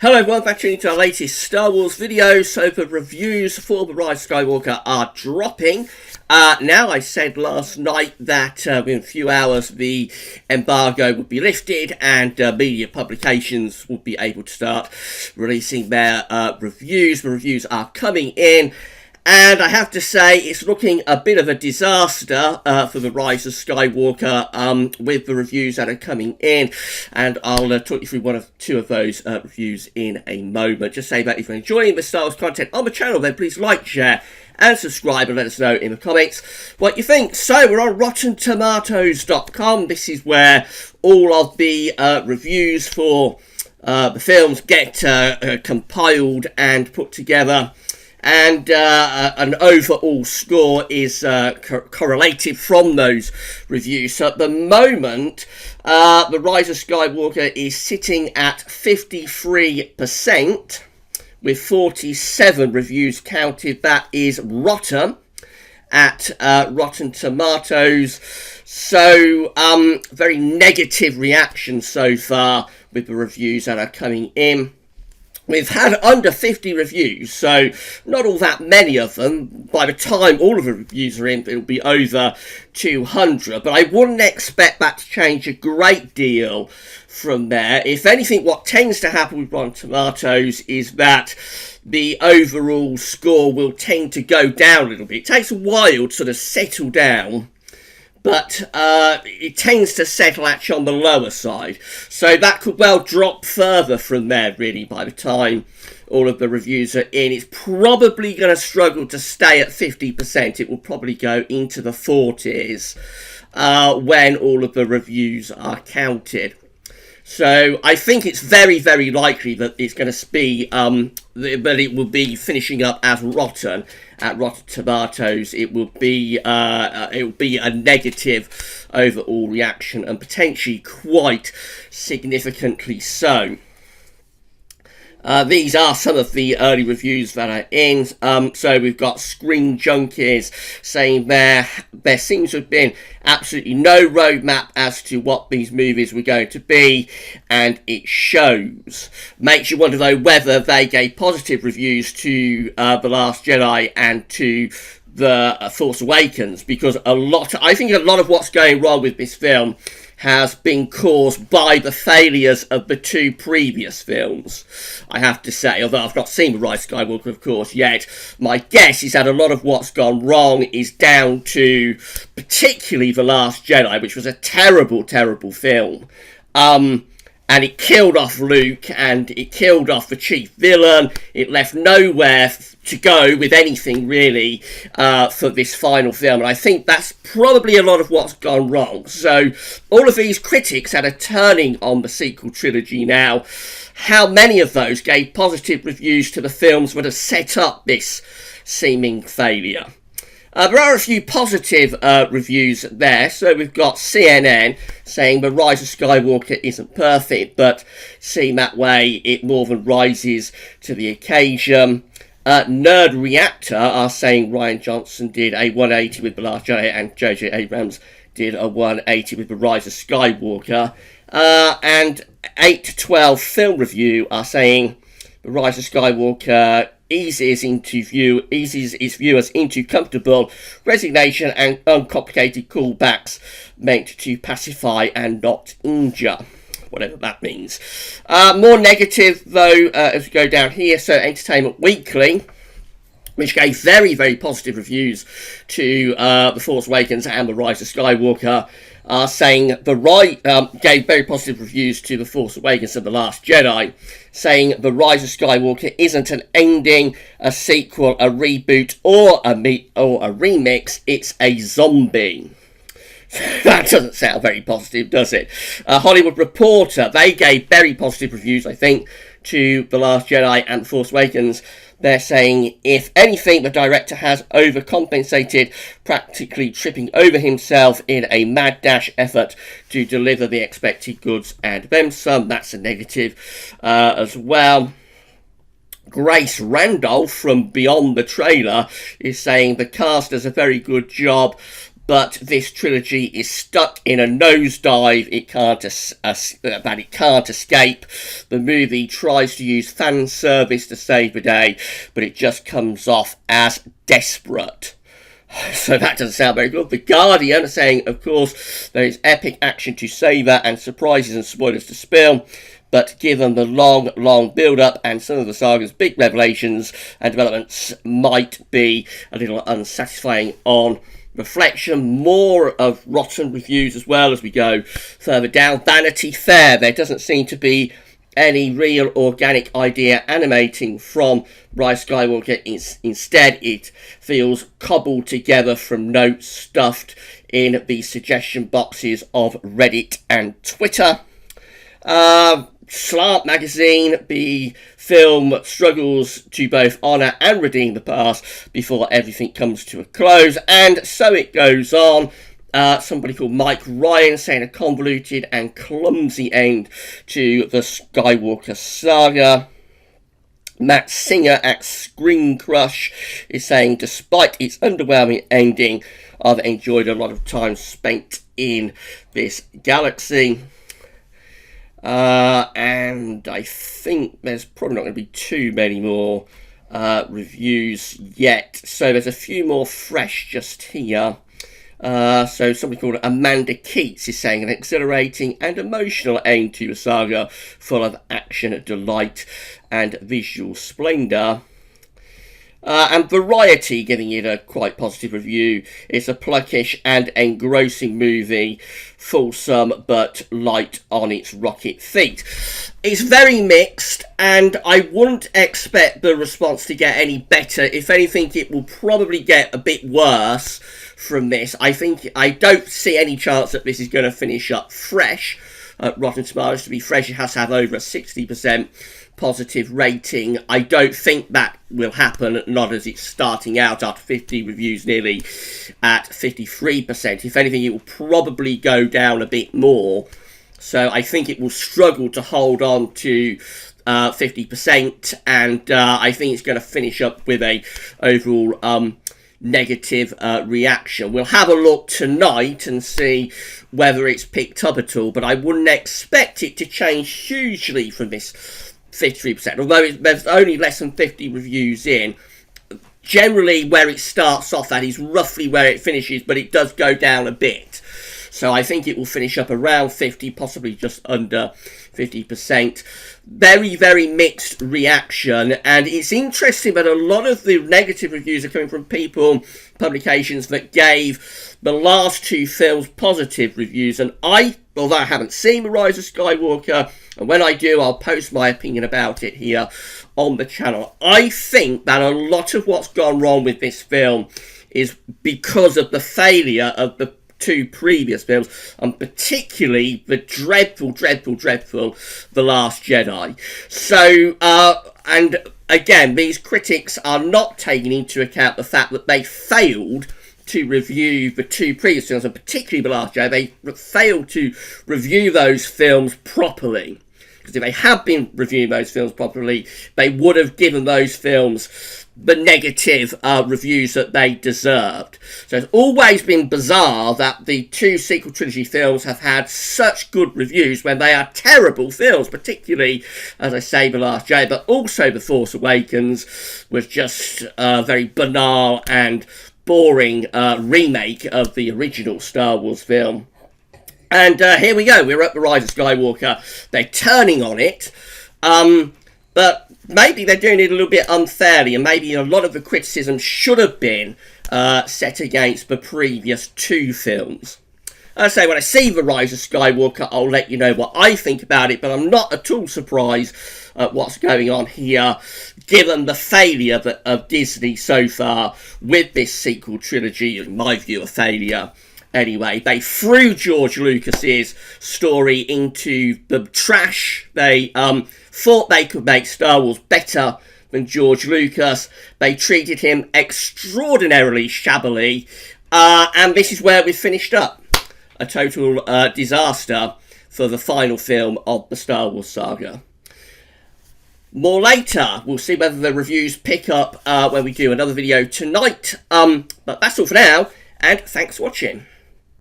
Hello everyone, back into our latest Star Wars video. So the reviews for the Rise of Skywalker are dropping. Now, I said last night that within a few hours the embargo would be lifted and media publications would be able to start releasing their reviews. The reviews are coming in. And I have to say, it's looking a bit of a disaster for the Rise of Skywalker with the reviews that are coming in. And I'll talk you through two of those reviews in a moment. Just say that if you're enjoying the Star Wars content on the channel, then please like, share, and subscribe, and let us know in the comments what you think. So, we're on RottenTomatoes.com. This is where all of the reviews for the films get compiled and put together. And an overall score is correlated from those reviews. So at the moment, the Rise of Skywalker is sitting at 53%, with 47 reviews counted. That is rotten at Rotten Tomatoes. So very negative reaction so far with the reviews that are coming in. We've had under 50 reviews, so not all that many of them. By the time all of the reviews are in, it'll be over 200. But I wouldn't expect that to change a great deal from there. If anything, what tends to happen with Rotten Tomatoes is that the overall score will tend to go down a little bit. It takes a while to sort of settle down. But it tends to settle actually on the lower side. So that could well drop further from there, really, by the time all of the reviews are in. It's probably going to struggle to stay at 50%. It will probably go into the 40s when all of the reviews are counted. So I think it's very, very likely that it's going to be, but it will be finishing up as rotten at Rotten Tomatoes. It will be a negative overall reaction, and potentially quite significantly so. These are some of the early reviews that are in. So we've got Screen Junkies saying there seems to have been absolutely no roadmap as to what these movies were going to be, and it shows. Makes you wonder though whether they gave positive reviews to The Last Jedi and to The Force Awakens, because I think a lot of what's going wrong with this film has been caused by the failures of the two previous films, I have to say. Although I've not seen The Rise of Skywalker, of course, yet. My guess is that a lot of what's gone wrong is down to particularly The Last Jedi, which was a terrible, terrible film. And it killed off Luke, and it killed off the chief villain. It left nowhere to go with anything, really, for this final film. And I think that's probably a lot of what's gone wrong. So all of these critics that are turning on the sequel trilogy now, how many of those gave positive reviews to the films that have set up this seeming failure? There are a few positive reviews there. So we've got CNN saying The Rise of Skywalker isn't perfect, but seeing that way, it more than rises to the occasion. Nerd Reactor are saying Rian Johnson did a 180 with The Last Jedi and J.J. Abrams did a 180 with The Rise of Skywalker. And 8 to 12 Film Review are saying The Rise of Skywalker eases its viewers into comfortable resignation and uncomplicated callbacks meant to pacify and not injure, whatever that means. More negative, though, as we go down here. So Entertainment Weekly, which gave very, very positive reviews to The Force Awakens and The Rise of Skywalker, saying gave very positive reviews to The Force Awakens and The Last Jedi, saying The Rise of Skywalker isn't an ending, a sequel, a reboot, or a remix. It's a zombie. That doesn't sound very positive, does it? Hollywood Reporter, they gave very positive reviews, I think, to The Last Jedi and The Force Awakens. They're saying, if anything, the director has overcompensated, practically tripping over himself in a mad dash effort to deliver the expected goods and then some. That's a negative as well. Grace Randolph from Beyond the Trailer is saying the cast does a very good job, but this trilogy is stuck in a nosedive. It can't escape. The movie tries to use fan service to save the day, but it just comes off as desperate. So that doesn't sound very good. The Guardian are saying, of course, there is epic action to savour and surprises and spoilers to spill, but given the long build-up and some of the saga's big revelations and developments might be a little unsatisfying on reflection. More of rotten reviews as well as we go further down. Vanity Fair, there doesn't seem to be any real organic idea animating from Rise of Skywalker. Instead, it feels cobbled together from notes stuffed in the suggestion boxes of Reddit and Twitter. Slant magazine, the film struggles to both honour and redeem the past before everything comes to a close, and so it goes on. Somebody called Mike Ryan saying a convoluted and clumsy end to the Skywalker saga. Matt Singer at Screen Crush is saying, despite its underwhelming ending, I've enjoyed a lot of time spent in this galaxy. And I think there's probably not going to be too many more reviews yet. So there's a few more fresh just here. So somebody called Amanda Keats is saying an exhilarating and emotional end to the saga, full of action, delight and visual splendour. And Variety giving it a quite positive review. It's a pluckish and engrossing movie, fulsome but light on its rocket feet. It's very mixed, and I wouldn't expect the response to get any better. If anything, it will probably get a bit worse from this. I don't see any chance that this is going to finish up fresh. Rotten Tomatoes, to be fresh, it has to have over a 60% positive rating. I don't think that will happen, not as it's starting out after 50 reviews nearly at 53%. If anything, it will probably go down a bit more. So I think it will struggle to hold on to 50%, and I think it's going to finish up with a overall negative reaction. We'll have a look tonight and see whether it's picked up at all, but I wouldn't expect it to change hugely from this 53%, although there's only less than 50 reviews in. Generally, where it starts off at is roughly where it finishes, but it does go down a bit. So I think it will finish up around 50, possibly just under 50%. Very, very mixed reaction, and it's interesting that a lot of the negative reviews are coming from publications that gave the last two films positive reviews, and although I haven't seen The Rise of Skywalker, and when I do, I'll post my opinion about it here on the channel, I think that a lot of what's gone wrong with this film is because of the failure of the two previous films, and particularly the dreadful The Last Jedi. So, and again, these critics are not taking into account the fact that they failed to review the two previous films, and particularly The Last Jedi. They failed to review those films properly. Because if they had been reviewing those films properly, they would have given those films the negative reviews that they deserved. So it's always been bizarre that the two sequel trilogy films have had such good reviews when they are terrible films, particularly, as I say, The Last Jedi, but also The Force Awakens was just a very banal and boring remake of the original Star Wars film. And here we go, we're at The Rise of Skywalker. They're turning on it, but maybe they're doing it a little bit unfairly, and maybe a lot of the criticism should have been set against the previous two films. I say, when I see The Rise of Skywalker, I'll let you know what I think about it, but I'm not at all surprised at what's going on here, given the failure of Disney so far with this sequel trilogy. In my view, a failure. Anyway, they threw George Lucas's story into the trash. They thought they could make Star Wars better than George Lucas. They treated him extraordinarily shabbily, and this is where we've finished up. A total disaster for the final film of the Star Wars saga. More later, we'll see whether the reviews pick up when we do another video tonight. But that's all for now. and thanks for watching.